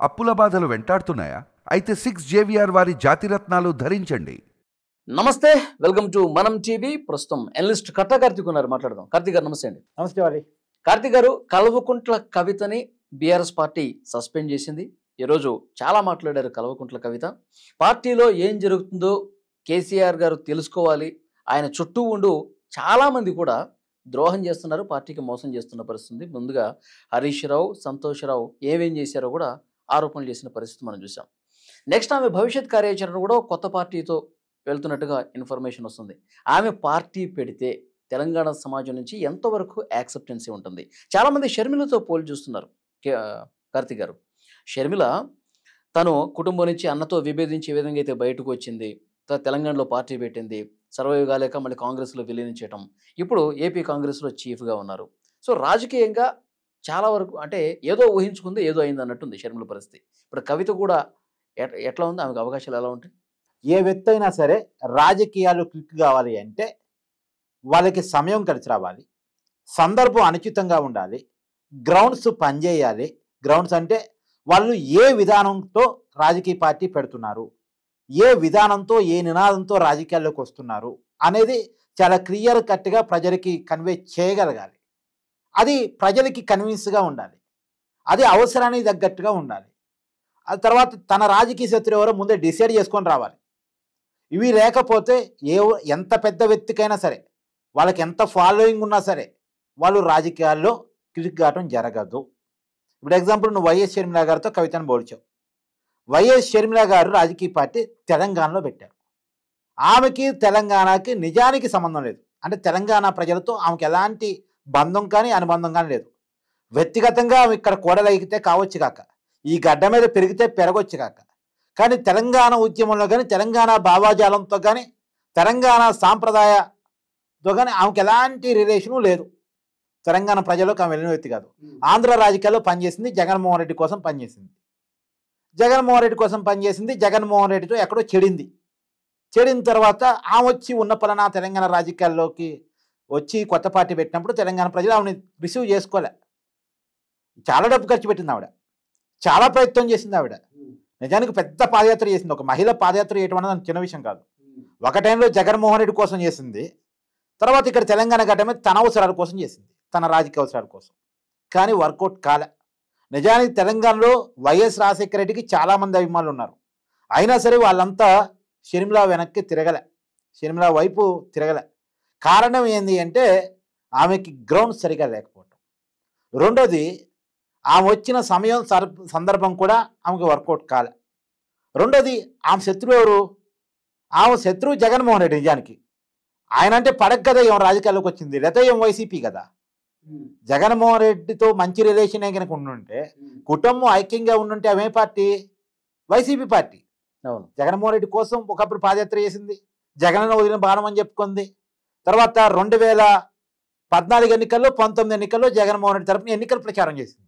అప్పుల బాధలు వెంటాడుతున్నాయా? అయితే 6JVR వారి జాతిరత్నాలు ధరించండి. నమస్తే, వెల్కమ్ టు మనం టీవీ. ప్రస్తుతం ఎనలిస్ట్ కట్టా కార్తీక్ ఉన్నారు, మాట్లాడదాం. కార్తీక్ గారు నమస్తే అండి. నమస్తే వారి. కార్తీక్ గారు, కల్వకుంట్ల కవితని బీఆర్ఎస్ పార్టీ సస్పెండ్ చేసింది. ఈరోజు చాలా మాట్లాడారు కల్వకుంట్ల కవిత. పార్టీలో ఏం జరుగుతుందో కేసీఆర్ గారు తెలుసుకోవాలి. ఆయన చుట్టూ ఉండు చాలా మంది కూడా ద్రోహం చేస్తున్నారు, పార్టీకి మోసం చేస్తున్న పరిస్థితి. ముందుగా హరీష్ రావు, సంతోష్ రావు ఏమేం చేశారో కూడా ఆరోపణలు చేసిన పరిస్థితి మనం చూసాం. నెక్స్ట్ ఆమె భవిష్యత్ కార్యాచరణ కూడా కొత్త పార్టీతో వెళ్తున్నట్టుగా ఇన్ఫర్మేషన్ వస్తుంది. ఆమె పార్టీ పెడితే తెలంగాణ సమాజం నుంచి ఎంతవరకు యాక్సెప్టెన్సీ ఉంటుంది? చాలామంది షర్మిలతో పోల్ చూస్తున్నారు. కార్తీక్ గారు, షర్మిల తను కుటుంబం నుంచి అన్నతో విభేదించే విధంగా అయితే బయటకు వచ్చింది, తెలంగాణలో పార్టీ పెట్టింది, సర్వైవ్ కాలేక మళ్ళీ కాంగ్రెస్లో విలీనం చేయటం, ఇప్పుడు ఏపీ కాంగ్రెస్లో చీఫ్గా ఉన్నారు. సో రాజకీయంగా చాలా వరకు అంటే ఏదో ఊహించుకుంది, ఏదో అయింది అన్నట్టుంది షర్మిల పరిస్థితి. ఇప్పుడు కవిత కూడా ఎట్లా ఉంది? ఆమెకు అవకాశాలు ఎలా ఉంటాయి? ఏ వ్యక్తి అయినా సరే రాజకీయాలు క్లిక్ కావాలి అంటే వాళ్ళకి సమయం కలిసి రావాలి, సందర్భం అనుచితంగా ఉండాలి, గ్రౌండ్స్ పనిచేయాలి. గ్రౌండ్స్ అంటే వాళ్ళు ఏ విధానంతో రాజకీయ పార్టీ పెడుతున్నారు, ఏ విధానంతో ఏ నినాదంతో రాజకీయాల్లోకి వస్తున్నారు అనేది చాలా క్లియర్ కట్గా ప్రజలకి కన్వే చేయగలగాలి. అది ప్రజలకి కన్విన్స్గా ఉండాలి, అది అవసరానికి తగ్గట్టుగా ఉండాలి. ఆ తర్వాత తన రాజకీయ శత్రువు ఎవరో ముందే డిసైడ్ చేసుకొని రావాలి. ఇవి లేకపోతే ఎంత పెద్ద వ్యక్తికైనా సరే, వాళ్ళకి ఎంత ఫాలోయింగ్ ఉన్నా సరే, వాళ్ళు రాజకీయాల్లో క్లిక్ కావడం జరగదు. ఇప్పుడు ఎగ్జాంపుల్, నువ్వు వైఎస్ షర్మిల గారితో కవితను పోల్చావు. వైఎస్ షర్మిల గారు రాజకీయ పార్టీ తెలంగాణలో పెట్టారు. ఆమెకి తెలంగాణకి నిజానికి సంబంధం లేదు. అంటే తెలంగాణ ప్రజలతో ఆమెకి ఎలాంటి బంధం కానీ అనుబంధం కానీ లేదు. వ్యక్తిగతంగా ఆమె ఇక్కడ కోడలైతే కావచ్చు కాక, ఈ గడ్డ మీద పెరిగితే పెరగొచ్చు కాక, కానీ తెలంగాణ ఉద్యమంలో కానీ, తెలంగాణ భావాజాలంతో కానీ, తెలంగాణ సాంప్రదాయంతో కానీ ఆమెకి ఎలాంటి రిలేషను లేదు. తెలంగాణ ప్రజలకు ఆమె వెళ్ళిన వ్యక్తి కాదు. ఆంధ్ర రాజకీయాల్లో పనిచేసింది, జగన్మోహన్ రెడ్డి కోసం పనిచేసింది. జగన్మోహన్ రెడ్డి కోసం పనిచేసింది, జగన్మోహన్ రెడ్డితో ఎక్కడో చెడింది. చెడిన తర్వాత ఆమె వచ్చి ఉన్న పలనా తెలంగాణ రాజకీయాల్లోకి వచ్చి కొత్త పార్టీ పెట్టినప్పుడు తెలంగాణ ప్రజలు ఆమెని రిసీవ్ చేసుకోలే. చాలా డబ్బు ఖర్చు పెట్టింది ఆవిడ, చాలా ప్రయత్నం చేసింది ఆవిడ. నిజానికి పెద్ద పాదయాత్ర చేసింది. ఒక మహిళ పాదయాత్ర చేయడం అనేది చిన్న విషయం కాదు. ఒక టైంలో జగన్మోహన్ రెడ్డి కోసం చేసింది, తర్వాత ఇక్కడ తెలంగాణ గడ్డ మీద తన అవసరాల కోసం చేసింది, తన రాజకీయ అవసరాల కోసం. కానీ వర్కౌట్ కాలే. నిజానికి తెలంగాణలో వైఎస్ రాజశేఖర రెడ్డికి చాలామంది అభిమానులు ఉన్నారు. అయినా సరే వాళ్ళంతా షర్మిల వెనక్కి తిరగలే, షర్మిల వైపు తిరగలే. కారణం ఏంది అంటే ఆమెకి గ్రౌండ్ సరిగా లేకపోవటం. రెండోది, ఆమె వచ్చిన సమయం సందర్భం కూడా ఆమెకు వర్కౌట్ కాలే. రెండోది, ఆమె శత్రువు ఎవరు? ఆమె శత్రువు జగన్మోహన్ రెడ్డి. నిజానికి ఆయన అంటే పడక కదా ఏం రాజకీయాల్లోకి వచ్చింది, లేకపోతే ఏం వైసీపీ కదా. జగన్మోహన్ రెడ్డితో మంచి రిలేషన్ కనుక ఉండుంటే, కుటుంబం ఐక్యంగా ఉండుంటే ఆమె పార్టీ? YCP party. అవును, జగన్మోహన్ రెడ్డి కోసం ఒకప్పుడు పాదయాత్ర చేసింది, జగన్ వదిలిన బాణం అని చెప్పుకుంది. తర్వాత 2014 ఎన్నికల్లో, 19 ఎన్నికల్లో జగన్మోహన్ రెడ్డి తరపున ఎన్నికల ప్రచారం చేసింది.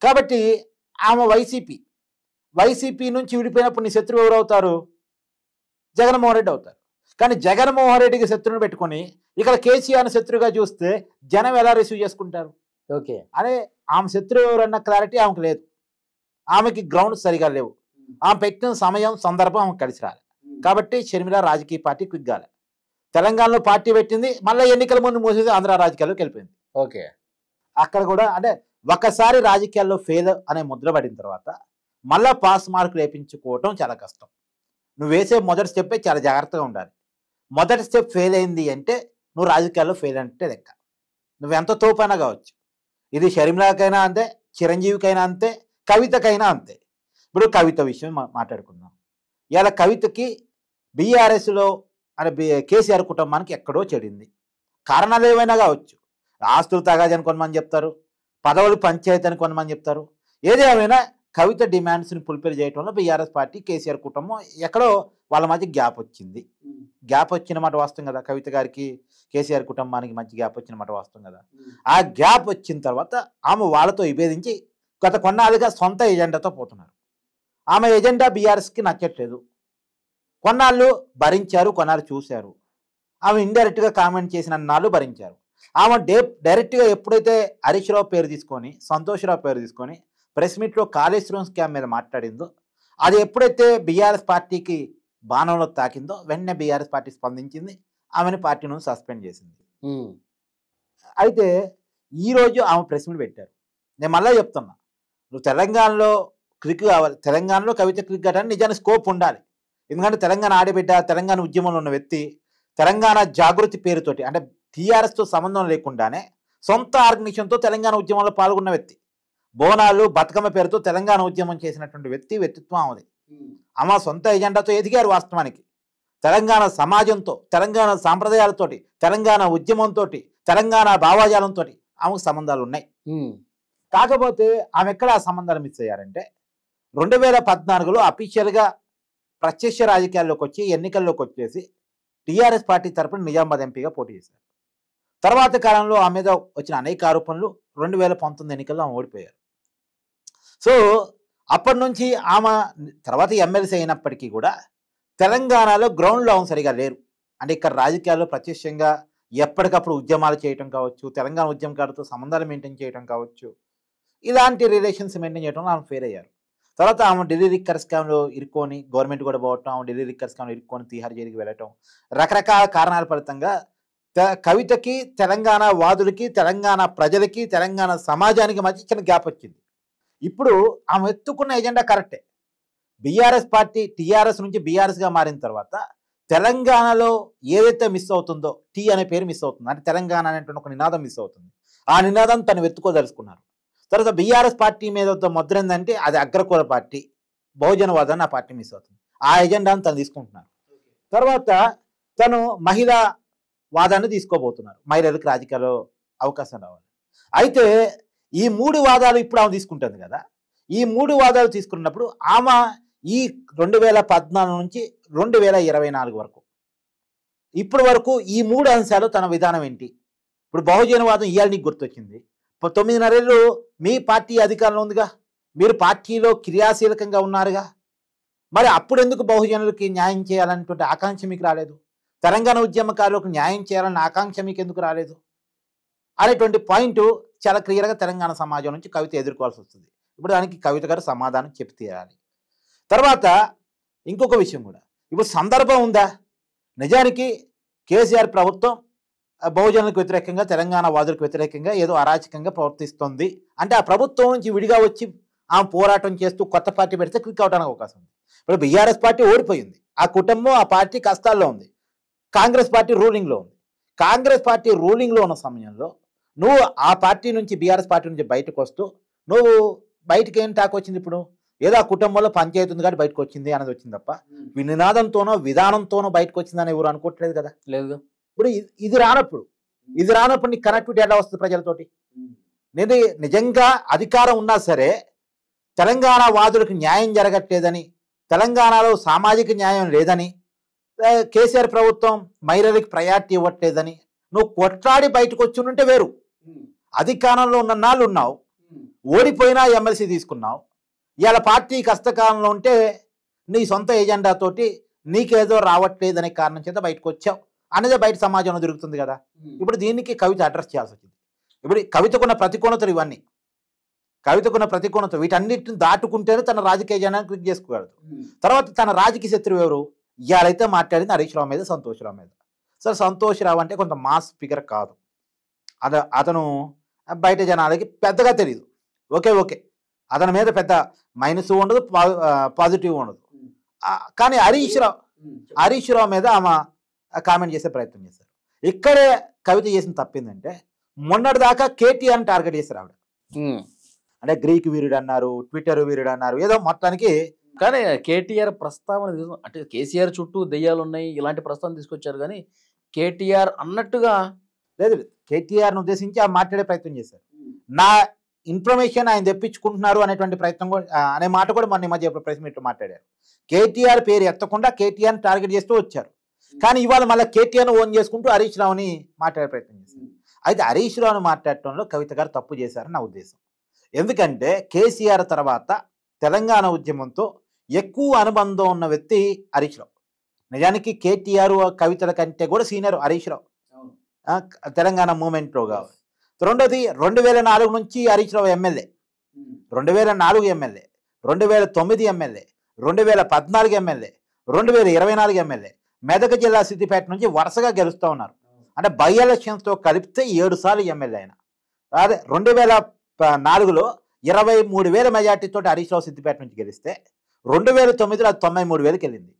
కాబట్టి ఆమె వైసీపీ నుంచి విడిపోయినప్పుడు నీ శత్రువు ఎవరు అవుతారు? జగన్మోహన్ రెడ్డి అవుతారు. కానీ జగన్మోహన్ రెడ్డికి శత్రువుని పెట్టుకొని ఇక్కడ కేసీఆర్ని శత్రువుగా చూస్తే జనం ఎలా రిసీవ్ చేసుకుంటారు? ఓకే, అదే ఆమె శత్రువు ఎవరన్న క్లారిటీ ఆమెకు లేదు. ఆమెకి గ్రౌండ్ సరిగా లేవు. ఆమె పెట్టిన సమయం సందర్భం ఆమెకు కలిసి రాలి. కాబట్టి షర్మిల రాజకీయ పార్టీ క్విక్ కాలే. తెలంగాణలో పార్టీ పెట్టింది, మళ్ళీ ఎన్నికల ముందు మూసేసి ఆంధ్ర రాజకీయాల్లోకి వెళ్ళిపోయింది. ఓకే, అక్కడ కూడా అంటే ఒకసారి రాజకీయాల్లో ఫెయిల్ అనే ముద్ర పడిన తర్వాత మళ్ళీ పాస్ మార్కులు వేయించుకోవటం చాలా కష్టం. నువ్వు వేసే మొదటి స్టెప్పే చాలా జాగ్రత్తగా ఉండాలి. మొదటి స్టెప్ ఫెయిల్ అయింది అంటే నువ్వు రాజకీయాల్లో ఫెయిల్ అంటే లెక్క. నువ్వెంత తోపైనా కావచ్చు. ఇది షర్మిలకైనా అంతే, చిరంజీవికైనా అంతే, కవితకైనా అంతే. ఇప్పుడు కవిత విషయం మాట్లాడుకుందాం. ఇలా కవితకి బీఆర్ఎస్లో అంటే కేసీఆర్ కుటుంబానికి ఎక్కడో చెడింది. కారణాలు ఏవైనా కావచ్చు. ఆస్తులు తగాదని కొంతమంది చెప్తారు, పదవులు పంచాయతీ అని కొంతమంది చెప్తారు. ఏదేమైనా కవిత డిమాండ్స్ని ఫుల్ఫిల్ చేయడంలో బీఆర్ఎస్ పార్టీ, కేసీఆర్ కుటుంబం ఎక్కడో వాళ్ళ మధ్య గ్యాప్ వచ్చింది. గ్యాప్ వచ్చిన మాట వాస్తవం కదా. కవిత గారికి కేసీఆర్ కుటుంబానికి మంచి గ్యాప్ వచ్చిన మాట వాస్తవం కదా. ఆ గ్యాప్ వచ్చిన తర్వాత ఆమె వాళ్ళతో విభేదించి గత కొన్నాళ్ళుగా సొంత ఎజెండాతో పోతున్నారు. ఆమె ఎజెండా బీఆర్ఎస్కి నచ్చట్లేదు. కొన్నాళ్ళు భరించారు, కొన్నాళ్ళు చూశారు. ఆమె ఇండైరెక్ట్గా కామెంట్ చేసిన నాళ్ళు భరించారు. ఆమె డైరెక్ట్గా ఎప్పుడైతే హరీష్ రావు పేరు తీసుకొని, సంతోష్ రావు పేరు తీసుకొని ప్రెస్ మీట్లో కాళేశ్వరం స్కామ్ మీద మాట్లాడిందో, అది ఎప్పుడైతే బీఆర్ఎస్ పార్టీకి బాణంలో తాకిందో వెంటనే బీఆర్ఎస్ పార్టీ స్పందించింది, ఆమెను పార్టీ నుంచి సస్పెండ్ చేసింది. అయితే ఈరోజు ఆమె ప్రెస్ మీట్ పెట్టారు. నేను మళ్ళీ చెప్తున్నా, నువ్వు తెలంగాణలో క్లిక్ కావాలి, తెలంగాణలో కవిత క్లిక్ కావడానికి నిజానికి స్కోప్ ఉండాలి. ఎందుకంటే తెలంగాణ ఆడబిడ్డ, తెలంగాణ ఉద్యమంలో ఉన్న వ్యక్తి, తెలంగాణ జాగృతి పేరుతోటి అంటే టీఆర్ఎస్తో సంబంధం లేకుండానే సొంత ఆర్గనైజేషన్తో తెలంగాణ ఉద్యమంలో పాల్గొన్న వ్యక్తి, బోనాలు బతుకమ్మ పేరుతో తెలంగాణ ఉద్యమం చేసినటువంటి వ్యక్తిత్వం ఆమెది. ఆమె సొంత ఎజెండాతో ఎదిగారు. వాస్తవానికి తెలంగాణ సమాజంతో, తెలంగాణ సాంప్రదాయాలతోటి, తెలంగాణ ఉద్యమంతో, తెలంగాణ భావాజాలంతో ఆమెకు సంబంధాలు ఉన్నాయి. కాకపోతే ఆమె ఎక్కడ ఆ సంబంధాలు మిస్ అయ్యారంటే 2014లో అఫీషియల్గా ప్రత్యక్ష రాజకీయాల్లోకి వచ్చి ఎన్నికల్లోకి వచ్చేసి టీఆర్ఎస్ పార్టీ తరపున నిజామాబాద్ ఎంపీగా పోటీ చేశారు. తర్వాత కాలంలో ఆమె మీద వచ్చిన అనేక ఆరోపణలు 2019 ఎన్నికల్లో ఆమె ఓడిపోయారు. సో అప్పటి నుంచి ఆమె తర్వాత ఎమ్మెల్సీ అయినప్పటికీ కూడా తెలంగాణలో గ్రౌండ్లో ఆమె సరిగా లేరు. అంటే ఇక్కడ రాజకీయాల్లో ప్రత్యక్షంగా ఎప్పటికప్పుడు ఉద్యమాలు చేయటం కావచ్చు, తెలంగాణ ఉద్యమకారులతో సంబంధాలు మెయింటైన్ చేయడం కావచ్చు, ఇలాంటి రిలేషన్స్ మెయింటైన్ చేయడంలో ఆమె ఫెయిల్ అయ్యారు. తర్వాత ఆమె ఢిల్లీ లిక్కర్ స్కామ్లో ఇరుక్కొని, గవర్నమెంట్ కూడా పోవటం, ఆమె ఢిల్లీ లిక్కర్ స్కామ్లో ఇరుక్కొని తీహార్ జైలుకి వెళ్ళటం, రకరకాల కారణాల ఫలితంగా కవితకి, తెలంగాణ వాదులకి, తెలంగాణ ప్రజలకి, తెలంగాణ సమాజానికి మధ్య చిన్న గ్యాప్ వచ్చింది. ఇప్పుడు ఆమె ఎత్తుకున్న ఎజెండా కరెక్టే. బీఆర్ఎస్ పార్టీ టీఆర్ఎస్ నుంచి బీఆర్ఎస్గా మారిన తర్వాత తెలంగాణలో ఏదైతే మిస్ అవుతుందో, టీ అనే పేరు మిస్ అవుతుంది, అంటే తెలంగాణ అనేటువంటి ఒక నినాదం మిస్ అవుతుంది. ఆ నినాదం తను వెతుకోదలుచుకున్నారు. తర్వాత బీఆర్ఎస్ పార్టీ మీద ముద్ర ఏంటంటే అది అగ్రకుల పార్టీ, బహుజనవాదాన్ని ఆ పార్టీ మిస్ అవుతుంది. ఆ ఎజెండాను తను తీసుకుంటున్నారు. తర్వాత తను మహిళా వాదాన్ని తీసుకోబోతున్నారు, మహిళలకు రాజకీయాల్లో అవకాశం రావాలి. అయితే ఈ 3 వాదాలు ఇప్పుడు ఆమె తీసుకుంటుంది కదా. ఈ 3 వాదాలు తీసుకున్నప్పుడు ఆమె ఈ 2014 నుంచి 2024 వరకు ఇప్పటి వరకు ఈ 3 అంశాలు తన విధానం ఏంటి? ఇప్పుడు బహుజనవాదం ఇవాళ నీకు గుర్తొచ్చింది. 9.5 ఏళ్ళు మీ పార్టీ అధికారంలో ఉందిగా, మీరు పార్టీలో క్రియాశీలకంగా ఉన్నారుగా, మరి అప్పుడు ఎందుకు బహుజనులకి న్యాయం చేయాలనేటువంటి ఆకాంక్ష మీకు రాలేదు? తెలంగాణ ఉద్యమకారులకు న్యాయం చేయాలన్న ఆకాంక్ష మీకు ఎందుకు రాలేదు అనేటువంటి పాయింట్ చాలా క్లియర్గా తెలంగాణ సమాజం నుంచి కవిత ఎదుర్కోవాల్సి వస్తుంది. ఇప్పుడు దానికి కవిత గారు సమాధానం చెప్పి తీరాలి. తర్వాత ఇంకొక విషయం కూడా, ఇప్పుడు సందర్భం ఉందా? నిజానికి కేసీఆర్ ప్రభుత్వం బహుజనులకు వ్యతిరేకంగా, తెలంగాణ వాదులకు వ్యతిరేకంగా ఏదో అరాచకంగా ప్రవర్తిస్తుంది అంటే ఆ ప్రభుత్వం నుంచి విడిగా వచ్చి ఆమె పోరాటం చేస్తూ కొత్త పార్టీ పెడితే క్లిక్ అవడానికి అవకాశం ఉంది. ఇప్పుడు బీఆర్ఎస్ పార్టీ ఓడిపోయింది, ఆ కుటుంబం ఆ పార్టీ కష్టాల్లో ఉంది, కాంగ్రెస్ పార్టీ రూలింగ్లో ఉంది. కాంగ్రెస్ పార్టీ రూలింగ్లో ఉన్న సమయంలో నువ్వు ఆ పార్టీ నుంచి, బీఆర్ఎస్ పార్టీ నుంచి బయటకు వస్తూ నువ్వు బయటకు ఏం టాక్ వచ్చింది? ఇప్పుడు ఏదో ఆ కుటుంబంలో పంచాయతీ ఉంది కాబట్టి బయటకు వచ్చింది అనేది వచ్చింది తప్ప నినాదంతోనో విధానంతోనో బయటకు వచ్చిందని ఎవరు అనుకోవట్లేదు కదా. లేదు. ఇప్పుడు ఇది రానప్పుడు నీకు కనెక్టివిటీ ఎలా వస్తుంది ప్రజలతోటి? నేను నిజంగా అధికారం ఉన్నా సరే తెలంగాణ వాదులకు న్యాయం జరగట్లేదని, తెలంగాణలో సామాజిక న్యాయం లేదని, కేసీఆర్ ప్రభుత్వం మహిళలకు ప్రయారిటీ ఇవ్వట్లేదని నువ్వు కొట్లాడి బయటకు వచ్చి ఉంటే వేరు. అధికారంలో ఉన్న నాళ్ళు ఉన్నావు, ఓడిపోయినా ఎమ్మెల్సీ తీసుకున్నావు, ఇవాళ పార్టీ కష్టకాలంలో ఉంటే నీ సొంత ఎజెండాతోటి నీకేదో రావట్లేదనే కారణం చేత బయటకు వచ్చావు అనేది బయట సమాజంలో జరుగుతుంది కదా. ఇప్పుడు దీనికి కవిత అడ్రస్ చేయాల్సి వచ్చింది. ఇప్పుడు కవితకున్న ప్రతికూలతలు ఇవన్నీ, కవితకున్న ప్రతికూలత వీటన్నిటిని దాటుకుంటేనే తన రాజకీయ ఎజెండాను క్లిక్ చేసుకోగలదు. తర్వాత తన రాజకీయ శత్రువు ఎవరు? ఇవాళైతే మాట్లాడింది హరీష్ రావు మీద, సంతోష్ రావు మీద. సరే, సంతోష్ రావు అంటే కొంత మాస్ ఫిగర్ కాదు, అతను బయట జనాలకి పెద్దగా తెలియదు. ఓకే అతని మీద పెద్ద మైనస్ ఉండదు, పాజిటివ్ ఉండదు. కానీ హరీష్ రావు మీద ఆమె కామెంట్ చేసే ప్రయత్నం చేశారు. ఇక్కడే కవిత చేసిన తప్పిందంటే మొన్నటి దాకా కేటీఆర్ని టార్గెట్ చేశారు ఆవిడ. అంటే గ్రీక్ వీరుడు అన్నారు, ట్విట్టర్ వీరుడు అన్నారు, ఏదో మొత్తానికి. కానీ కేటీఆర్ ప్రస్తావన అంటే కేసీఆర్ చుట్టూ దెయ్యాలు ఉన్నాయి ఇలాంటి ప్రస్తావన తీసుకొచ్చారు, కానీ కేటీఆర్ అన్నట్టుగా లేదు. కేటీఆర్ను ఉద్దేశించి ఆ మాట్లాడే ప్రయత్నం చేశారు. నా ఇన్ఫర్మేషన్ ఆయన తెప్పించుకుంటున్నారు అనేటువంటి ప్రయత్నం అనే మాట కూడా మన మధ్య ప్రెస్ మీట్లో మాట్లాడారు. కేటీఆర్ పేరు ఎత్తకుండా కేటీఆర్ని టార్గెట్ చేస్తూ వచ్చారు. కానీ ఇవాళ మళ్ళీ కేటీఆర్ను ఓన్ చేసుకుంటూ హరీష్ రావుని మాట్లాడే ప్రయత్నం చేశారు. అయితే హరీష్ రావుని మాట్లాడటంలో కవిత గారు తప్పు చేశారని నా ఉద్దేశం. ఎందుకంటే కేసీఆర్ తర్వాత తెలంగాణ ఉద్యమంతో ఎక్కువ అనుబంధం ఉన్న వ్యక్తి హరీష్ రావు. నిజానికి కేటీఆర్ కవితల కంటే కూడా సీనియర్ హరీష్ రావు తెలంగాణ మూమెంట్లో కావాలి. రెండోది 2004 నుంచి Harish Rao MLA. 2004 MLA, 2009 MLA, 2014 MLA, 2024 MLA. Medak జిల్లా సిద్దిపేట నుంచి వరుసగా గెలుస్తూ ఉన్నారు. అంటే బై ఎలక్షన్స్తో కలిపితే 7 సార్లు ఎమ్మెల్యే అయినా. అదే 2004లో 23,000 మెజార్టీతో హరీష్ రావు సిద్దిపేట నుంచి గెలిస్తే 2009లో అది 93,000కి వెళ్ళింది.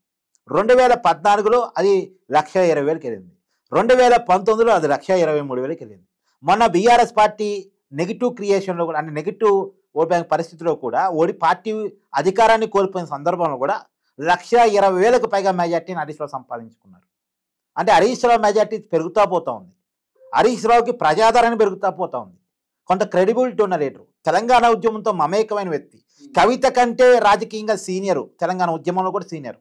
2014లో అది 1,20,000కి వెళ్ళింది. 2019లో అది 1,23,000కి వెళ్ళింది. మొన్న బీఆర్ఎస్ పార్టీ నెగిటివ్ క్రియేషన్లో కూడా, అంటే నెగిటివ్ ఓట్ బ్యాంక్ పరిస్థితిలో కూడా పార్టీ అధికారాన్ని కోల్పోయిన సందర్భంలో కూడా 1,20,000కు పైగా మెజార్టీని హరీష్ రావు సంపాదించుకున్నారు. అంటే హరీష్ రావు మెజార్టీ పెరుగుతూ పోతా ఉంది. హరీష్ రావుకి ప్రజాదరణ పెరుగుతూ పోతా ఉంది. కొంత క్రెడిబిలిటీ ఉన్న లీడరు, తెలంగాణ ఉద్యమంతో మమేకమైన వ్యక్తి, కవిత కంటే రాజకీయంగా సీనియరు, తెలంగాణ ఉద్యమంలో కూడా సీనియరు.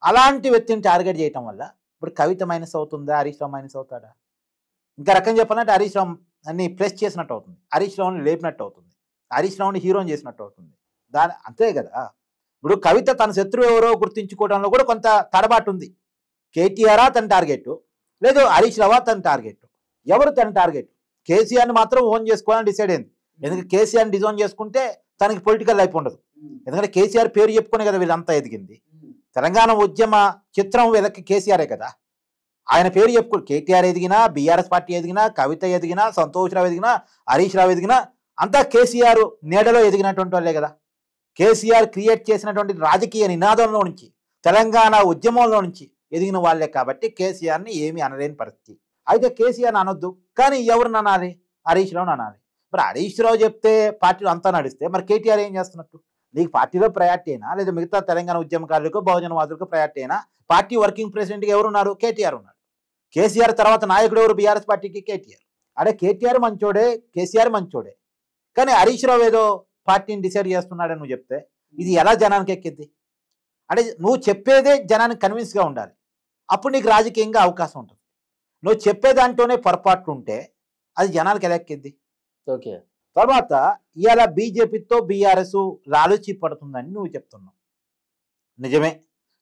అలాంటి వ్యక్తిని టార్గెట్ చేయటం వల్ల ఇప్పుడు కవిత మైనస్ అవుతుందా, హరీష్ రావు మైనస్ అవుతాడా? ఇంకా రకం చెప్పాలంటే హరీష్ రావు అన్ని ప్లస్ చేసినట్టు అవుతుంది, హరీష్ రావుని లేపినట్టు అవుతుంది, హరీష్ రావుని హీరోని చేసినట్టు అవుతుంది. అంతే కదా. ఇప్పుడు కవిత తన శత్రువు ఎవరో గుర్తించుకోవడంలో కూడా కొంత తడబాటు ఉంది. కేటీఆరా తన టార్గెట్, లేదు హరీష్ రావా తన టార్గెట్? ఎవరు తన టార్గెట్? కేసీఆర్ని మాత్రం ఓన్ చేసుకోవాలని డిసైడ్ అయింది. ఎందుకంటే కేసీఆర్ని డిజోన్ చేసుకుంటే తనకి పొలిటికల్ లైఫ్ ఉండదు. ఎందుకంటే కేసీఆర్ పేరు చెప్పుకునే కదా వీళ్ళంతా ఎదిగింది. తెలంగాణ ఉద్యమ చిత్రం వీళ్ళకి కేసీఆరే కదా. ఆయన పేరు చెప్పుకో, కేటీఆర్ ఎదిగినా, బీఆర్ఎస్ పార్టీ ఎదిగినా, కవిత ఎదిగినా, సంతోష్ రావు ఎదిగినా, హరీష్ రావు ఎదిగినా అంతా కేసీఆర్ నీడలో ఎదిగినటువంటి వాళ్ళే కదా. కేసీఆర్ క్రియేట్ చేసినటువంటి రాజకీయ నినాదంలో నుంచి, తెలంగాణ ఉద్యమంలో నుంచి ఎదిగిన వాళ్ళే కాబట్టి కేసీఆర్ని ఏమీ అనలేని పరిస్థితి. అయితే కేసీఆర్ని అనొద్దు, కానీ ఎవరిని అనాలి? హరీష్ రావుని అనాలి. మరి హరీష్ రావు చెప్తే పార్టీలో అంతా నడిస్తే మరి కేటీఆర్ ఏం చేస్తున్నట్టు? నీకు పార్టీలో ప్రయారిటీ అయినా, లేదా మిగతా తెలంగాణ ఉద్యమకారులకు, బహుజనవాదులకు ప్రయారిటీ అయినా, పార్టీ వర్కింగ్ ప్రెసిడెంట్గా ఎవరున్నారు? కేటీఆర్ ఉన్నాడు. కేసీఆర్ తర్వాత నాయకుడు ఎవరు బీఆర్ఎస్ పార్టీకి? కేటీఆర్. అదే కేటీఆర్ మంచోడే, కేసీఆర్ మంచోడే, కానీ హరీష్ రావు ఏదో పార్టీని డిసైడ్ చేస్తున్నాడని నువ్వు చెప్తే ఇది ఎలా జనానికి ఎక్కిద్ది? అంటే నువ్వు చెప్పేదే జనానికి కన్విన్స్గా ఉండాలి, అప్పుడు నీకు రాజకీయంగా అవకాశం ఉంటుంది. నువ్వు చెప్పేదాంట్లోనే పొరపాట్లు ఉంటే అది జనానికి ఎలా ఎక్కిద్ది? ఓకే. తర్వాత ఇవాళ బీజేపీతో బీఆర్ఎస్ లాలూచి పడుతుందని నువ్వు చెప్తున్నావు. నిజమే,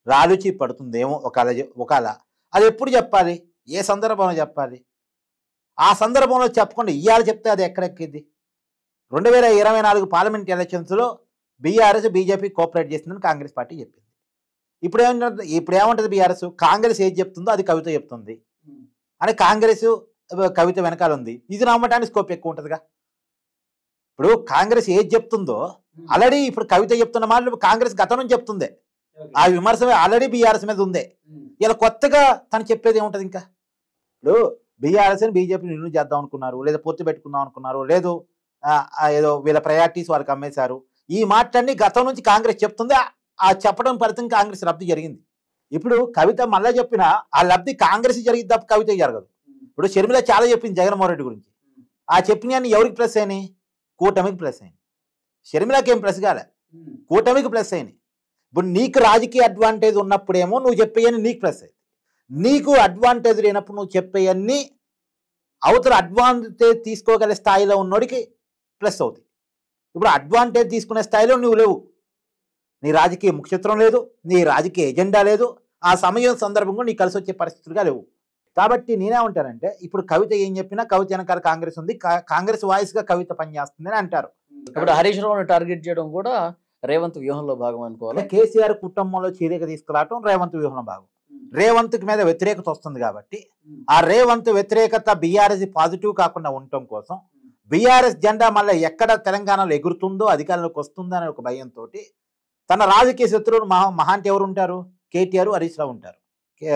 లాలూచి పడుతుందేమో ఒకవేళ. అది ఎప్పుడు చెప్పాలి? ఏ సందర్భంలో చెప్పాలి? ఆ సందర్భంలో చెప్పకుండా ఇవాళ చెప్తే అది ఎక్కడెక్కిద్ది? 2024 పార్లమెంట్ ఎలక్షన్స్లో బీఆర్ఎస్ బీజేపీ కోఆపరేట్ చేసిందని కాంగ్రెస్ పార్టీ చెప్పింది. ఇప్పుడు ఏమంటుంది బీఆర్ఎస్? కాంగ్రెస్ ఏది చెప్తుందో అది కవిత చెప్తుంది అని కాంగ్రెస్ కవిత వెనకాల ఉంది. ఇది నమ్మటానికి స్కోప్ ఎక్కువ ఉంటుందిగా. ఇప్పుడు కాంగ్రెస్ ఏది చెప్తుందో ఆల్రెడీ ఇప్పుడు కవిత చెప్తున్న మాటలు కాంగ్రెస్ గతం నుంచి చెప్తుందే. ఆ విమర్శ ఆల్రెడీ బీఆర్ఎస్ మీద ఉందే. ఇలా కొత్తగా తను చెప్పేది ఏముంటుంది? ఇంకా ఇప్పుడు బీఆర్ఎస్ని బీజేపీ నిన్ను చేద్దాం అనుకున్నారు, లేదా పొత్తు పెట్టుకుందాం అనుకున్నారు, లేదు ఏదో వీళ్ళ ప్రయారిటీస్ వాళ్ళకి అమ్మేశారు. ఈ మాటలన్నీ గతం నుంచి కాంగ్రెస్ చెప్తుంది. ఆ చెప్పడం ఫలితం కాంగ్రెస్ లబ్ధి జరిగింది. ఇప్పుడు కవిత మళ్ళీ చెప్పిన ఆ లబ్ధి కాంగ్రెస్ జరిగింది తప్ప కవిత జరగదు. ఇప్పుడు షర్మిల చాలా చెప్పింది జగన్మోహన్ రెడ్డి గురించి. ఆ చెప్పినవన్నీ ఎవరికి ప్లస్ అయినాయి? కూటమికి ప్లస్ అయినాయి. షర్మిలకి ఏం ప్లస్ కాలే, కూటమికి ప్లస్ అయినాయి. ఇప్పుడు నీకు రాజకీయ అడ్వాంటేజ్ ఉన్నప్పుడేమో నువ్వు చెప్పేయని నీకు ప్లస్ అయింది. నీకు అడ్వాంటేజ్ లేనప్పుడు నువ్వు చెప్పేయన్నీ అవతల అడ్వాంటేజ్ తీసుకోగల స్థాయిలో ఉన్నోడికి ప్లస్ అవుతాయి. ఇప్పుడు అడ్వాంటేజ్ తీసుకునే స్థాయిలో నువ్వు లేవు. నీ రాజకీయ ముఖ్యత్వం లేదు, నీ రాజకీయ ఎజెండా లేదు, ఆ సమయం సందర్భంగా నీకు కలిసి వచ్చే పరిస్థితులుగా లేవు. కాబట్టి నేనేమంటానంటే ఇప్పుడు కవిత ఏం చెప్పినా కవిత వెనకాల కాంగ్రెస్ ఉంది, కాంగ్రెస్ వాయిస్గా కవిత పనిచేస్తుందని అంటారు. ఇప్పుడు హరీష్ రావుని టార్గెట్ చేయడం కూడా రేవంత్ వ్యూహంలో భాగం అనుకోవాలి. కేసీఆర్ కుటుంబంలో చీలిక తీసుకురావటం రేవంత్ వ్యూహంలో భాగం. రేవంత్ మీద వ్యతిరేకత వస్తుంది కాబట్టి ఆ రేవంత్ వ్యతిరేకత బీఆర్ఎస్ పాజిటివ్ కాకుండా ఉండటం కోసం బీఆర్ఎస్ జెండా మళ్ళీ ఎక్కడ తెలంగాణలో ఎగురుతుందో, అధికారంలోకి వస్తుందో అనే ఒక భయంతో తన రాజకీయ శత్రువులు మహా అంటే ఎవరు ఉంటారు? కేటీఆర్, హరీష్ రావు ఉంటారు.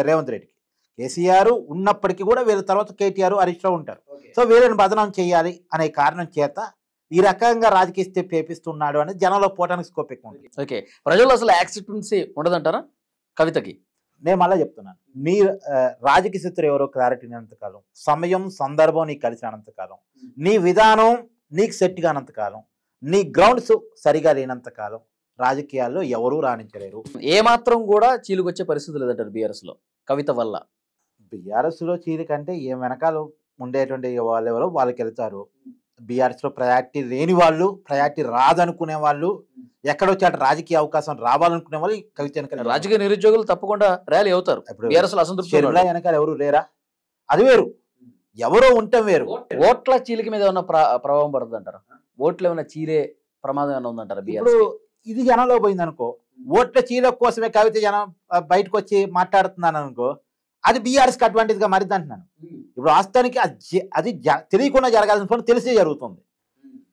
రేవంత్ రెడ్డికి కేసీఆర్ ఉన్నప్పటికీ కూడా వీళ్ళ తర్వాత కేటీఆర్, హరీష్ రావు ఉంటారు. సో వీళ్ళని బదనాం చేయాలి అనే కారణం చేత ఈ రకంగా రాజకీయ స్టెప్ వేపిస్తున్నాడు అని జనంలో పోవడానికి స్కోప్ ఎక్కువ ఉంటుంది. ఓకే, ప్రజల్లో అసలు యాక్సెప్టెన్సీ ఉండదంటారా కవితకి? నేను మళ్ళీ చెప్తున్నాను, మీ రాజకీయ శత్రువు ఎవరో క్లారిటీ లేనంతకాలం, సమయం సందర్భం నీకు కలిసినంతకాలం, నీ విధానం నీకు సెట్ కానంతకాలం, నీ గ్రౌండ్స్ సరిగా లేనంతకాలం రాజకీయాల్లో ఎవరూ రాణించలేరు. ఏమాత్రం కూడా చీలుకొచ్చే పరిస్థితి లేదంటారు బీఆర్ఎస్ లో కవిత వల్ల. బీఆర్ఎస్ లో చీలికంటే ఏ వెనకాల ఉండేటువంటి వాళ్ళు ఎవరో వాళ్ళకి వెళ్తారు. బీఆర్ఎస్ లో ప్రయారిటీ లేని వాళ్ళు, ప్రయారిటీ రాదనుకునే వాళ్ళు, ఎక్కడొచ్చి అటు రాజకీయ అవకాశం రావాలనుకునే వాళ్ళు కవిత వెనకాల. రాజకీయ నిరుద్యోగులు తప్పకుండా ర్యాలీ అవుతారు. బీఆర్ఎస్ లో అసంతృప్తి వెనకాల ఎవరు లేరా? అది వేరు, ఎవరో ఉంటాం వేరు. ఓట్ల చీలిక మీద ఏమన్నా ప్రభావం పడుతుంది అంటారా? ఓట్లు ఏమైనా చీలే ప్రమాదం ఏమైనా ఉందంటారా ఇప్పుడు ఇది జనంలో పోయింది అనుకో, ఓట్ల చీల కోసమే కవిత జనం బయటకు వచ్చి మాట్లాడుతున్నాను అనుకో, అది బీఆర్ఎస్కి అడ్వాంటేజ్గా మారింది అంటున్నాను. ఇప్పుడు వాస్తవానికి అది తెలియకుండా జరగాల్సిన పని తెలిసే జరుగుతుంది.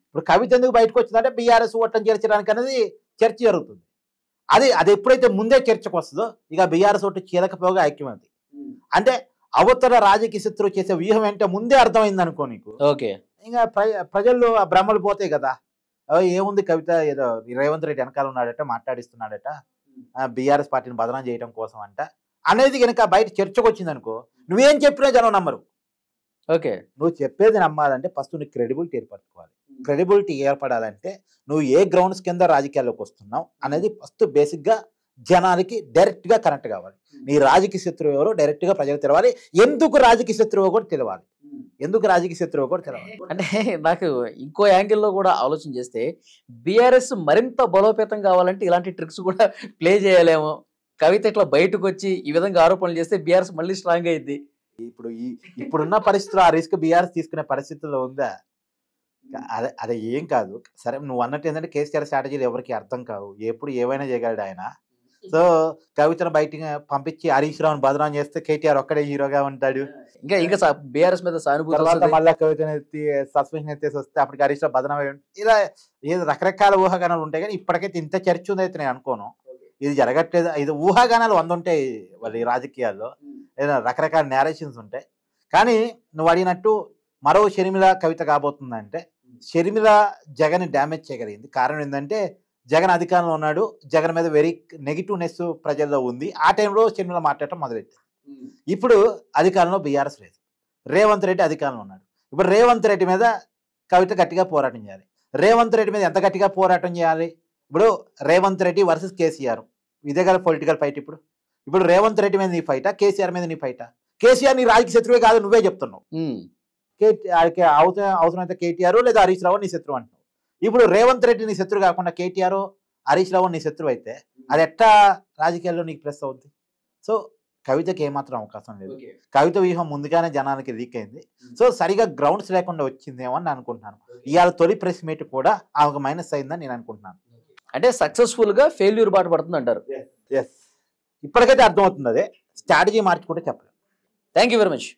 ఇప్పుడు కవిత ఎందుకు బయటకు వచ్చిందంటే బీఆర్ఎస్ ఓట్లను చేర్చడానికి అనేది చర్చ జరుగుతుంది. అది ఎప్పుడైతే ముందే చర్చకు వస్తుందో ఇక బీఆర్ఎస్ ఓటు చీలకపోగా ఐక్యమైంది అంటే అవతల రాజకీయ శత్రువు చేసే వ్యూహం ఏంటో ముందే అర్థమైంది అనుకో నీకు. ఓకే, ఇంకా ప్రజల్లో ఆ భ్రమలు పోతాయి కదా. ఏముంది కవిత ఏదో రేవంత్ రెడ్డి వెనకాల ఉన్నాడట, మాట్లాడిస్తున్నాడట, బీఆర్ఎస్ పార్టీని బదనాం చేయడం కోసం అంట అనేది కనుక బయట చర్చకు వచ్చింది అనుకో, నువ్వేం చెప్పినా జనం నమ్మరు. ఓకే, నువ్వు చెప్పేది నమ్మాలంటే ఫస్ట్ నువ్వు క్రెడిబిలిటీ ఏర్పరచుకోవాలి. క్రెడిబిలిటీ ఏర్పడాలంటే నువ్వు ఏ గ్రౌండ్స్ కింద రాజకీయాల్లోకి వస్తున్నావు అనేది ఫస్ట్ బేసిక్గా జనాలకి డైరెక్ట్గా కనెక్ట్ కావాలి. నీ రాజకీయ శత్రువు ఎవరో డైరెక్ట్గా ప్రజలకు తెలవాలి. ఎందుకు రాజకీయ శత్రువు కూడా తెలవాలి. అంటే నాకు ఇంకో యాంగిల్లో కూడా ఆలోచన చేస్తే బీఆర్ఎస్ మరింత బలోపేతం కావాలంటే ఇలాంటి ట్రిక్స్ కూడా ప్లే చేయలేము. కవిత ఇట్లా బయటకు వచ్చి ఈ విధంగా ఆరోపణలు చేస్తే బీఆర్ఎస్ మళ్ళీ స్ట్రాంగ్ అయ్యింది. ఇప్పుడున్న పరిస్థితుల్లో ఆ రిస్క్ బీఆర్ఎస్ తీసుకునే పరిస్థితుల్లో ఉందా? అదే ఏం కాదు. సరే నువ్వు అన్నట్టు ఏంటంటే కేసీఆర్ స్ట్రాటజీలు ఎవరికి అర్థం కావు, ఎప్పుడు ఏమైనా చేయగలడు ఆయన. సో కవితను బయటికి పంపించి హరీష్ రావుని బదనాం చేస్తే కేటీఆర్ ఒక్కడే హీరోగా ఉంటాడు. ఇంకా బీఆర్ఎస్ మీద సానుభూతి మళ్ళీ కవితను ఎత్తి సస్పెన్షన్ ఎత్తేసి వస్తే అప్పటికి హరీష్ రావు బదనాం ఇలా ఏదో రకరకాల ఊహాగానాలు ఉంటాయి. కానీ ఇప్పటికైతే ఇంత చర్చ ఉందైతే నేను అనుకోను. ఇది జరగట్లేదు. ఇది ఊహాగానాలు 100 ఉంటాయి వాళ్ళ ఈ రాజకీయాల్లో, ఏదో రకరకాల నేరేషన్స్ ఉంటాయి. కానీ నువ్వు అడిగినట్టు మరో షర్మిల కవిత కాబోతుందంటే షర్మిల జగన్ డ్యామేజ్ చేయగలిగింది. కారణం ఏంటంటే జగన్ అధికారంలో ఉన్నాడు, జగన్ మీద వెరీ నెగిటివ్నెస్ ప్రజల్లో ఉంది. ఆ టైంలో షర్మిల మాట్లాడటం మొదలెట్టింది. ఇప్పుడు అధికారంలో బీఆర్ఎస్ లేదు, రేవంత్ రెడ్డి అధికారంలో ఉన్నాడు. ఇప్పుడు రేవంత్ రెడ్డి మీద కవిత గట్టిగా పోరాటం చేయాలి. రేవంత్ రెడ్డి మీద ఎంత గట్టిగా పోరాటం చేయాలి? ఇప్పుడు రేవంత్ రెడ్డి వర్సెస్ కేసీఆర్, ఇదే కదా పొలిటికల్ ఫైట్. ఇప్పుడు రేవంత్ రెడ్డి మీద నీ ఫైటా, కేసీఆర్ మీద నీ ఫైటా? కేసీఆర్ నీ రాజకీయ శత్రువే కాదు, నువ్వే చెప్తున్నావు. అవసరమైతే కేటీఆర్ లేదా హరీష్ రావు నీ శత్రువు అంటున్నావు. ఇప్పుడు రేవంత్ రెడ్డి నీ శత్రువు కాకుండా కేటీఆర్ హరీష్ రావు నీ శత్రువు అయితే అది ఎట్టా రాజకీయాల్లో నీకు ప్లస్ అవుతుంది? సో కవితకి ఏమాత్రం అవకాశం లేదు. కవిత వ్యూహం ముందుగానే జనానికి లీక్ అయింది. సో సరిగా గ్రౌండ్స్ లేకుండా వచ్చిందేమో అని అనుకుంటున్నాను. ఇవాళ తొలి ప్రెస్ మీట్ కూడా ఆమెకు మైనస్ అయిందని నేను అనుకుంటున్నాను. అంటే సక్సెస్ఫుల్ గా ఫెయిల్యూర్ బాట పడుతుంది అంటారు. ఇప్పటికైతే అర్థమవుతుంది. అదే స్ట్రాటజీ మార్చుకుంటే చెప్పలేదు. Thank you very much.